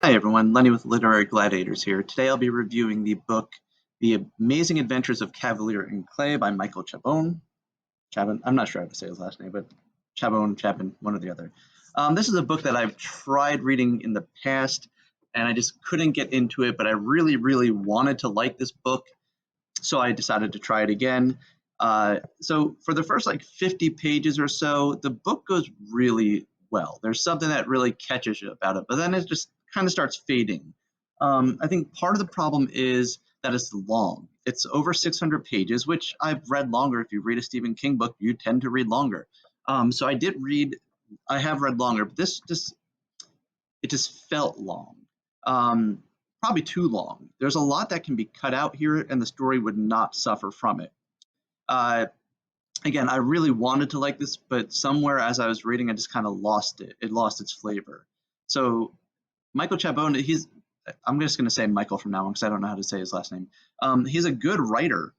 Hi everyone, Lenny with Literary Gladiators here. Today I'll be reviewing the book The Amazing Adventures of Kavalier and Clay by Michael Chabon. I'm not sure how to say his last name, but Chabon, one or the other. This is a book that I've tried reading in the past and I just couldn't get into it, but I really, really wanted to like this book, so I decided to try it again. So for the first 50 pages or so, the book goes really well. There's something that really catches you about it, but then it just kind of starts fading. I think part of the problem is that it's long. It's over 600 pages, which I've read longer. If you read a Stephen King book, you tend to read longer. So I have read longer, but it just felt long. Probably too long. There's a lot that can be cut out here, and the story would not suffer from it. Again, I really wanted to like this, but somewhere as I was reading, I just kind of lost it. It lost its flavor. So Michael Chabon, I'm just going to say Michael from now on because I don't know how to say his last name. He's a good writer,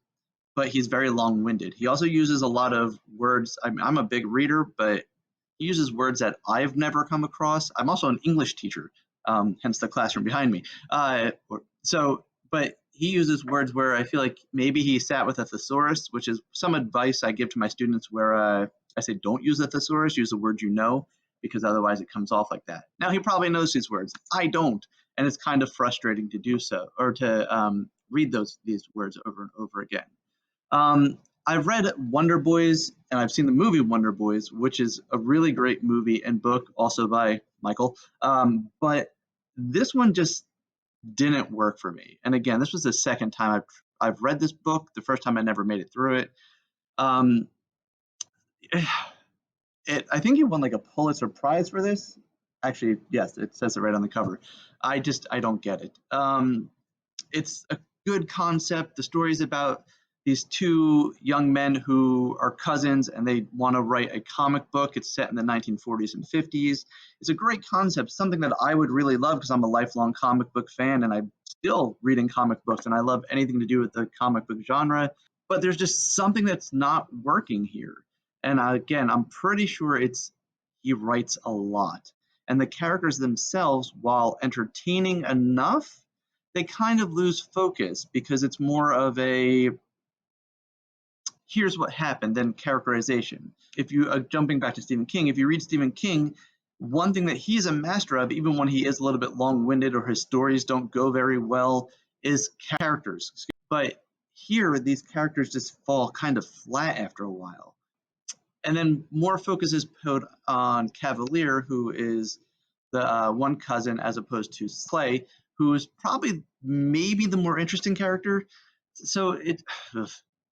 but he's very long-winded. He also uses a lot of words. I'm a big reader, but he uses words that I've never come across. I'm also an English teacher, hence the classroom behind me. But he uses words where I feel like maybe he sat with a thesaurus, which is some advice I give to my students where I say don't use a thesaurus, use the word you know, because otherwise it comes off like that. Now, he probably knows these words. I don't, and it's kind of frustrating to do so, or to read these words over and over again. I've read Wonder Boys, and I've seen the movie Wonder Boys, which is a really great movie and book, also by Michael. But this one just didn't work for me. And again, this was the second time I've read this book. The first time I never made it through it. I think he won a Pulitzer Prize for this. Actually, yes, it says it right on the cover. I don't get it. It's a good concept. The story is about these two young men who are cousins and they want to write a comic book. It's set in the 1940s and 50s. It's a great concept, something that I would really love because I'm a lifelong comic book fan and I'm still reading comic books and I love anything to do with the comic book genre. But there's just something that's not working here. And again, I'm pretty sure he writes a lot. And the characters themselves, while entertaining enough, they kind of lose focus because it's more of a here's what happened than characterization. If you jumping back to Stephen King, if you read Stephen King, one thing that he's a master of, even when he is a little bit long-winded or his stories don't go very well, is characters. But here, these characters just fall kind of flat after a while. And then more focus is put on Kavalier, who is the one cousin, as opposed to Clay, who is probably maybe the more interesting character. So it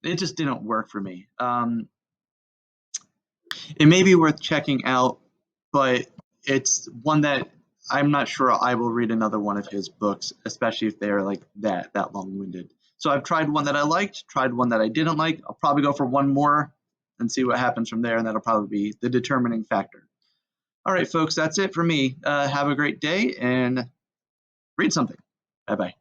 just didn't work for me. It may be worth checking out, but it's one that I'm not sure I will read another one of his books, especially if they're that long-winded. So I've tried one that I liked, tried one that I didn't like. I'll probably go for one more and see what happens from there, and that'll probably be the determining factor. All right, folks, that's it for me. Have a great day and read something. Bye-bye.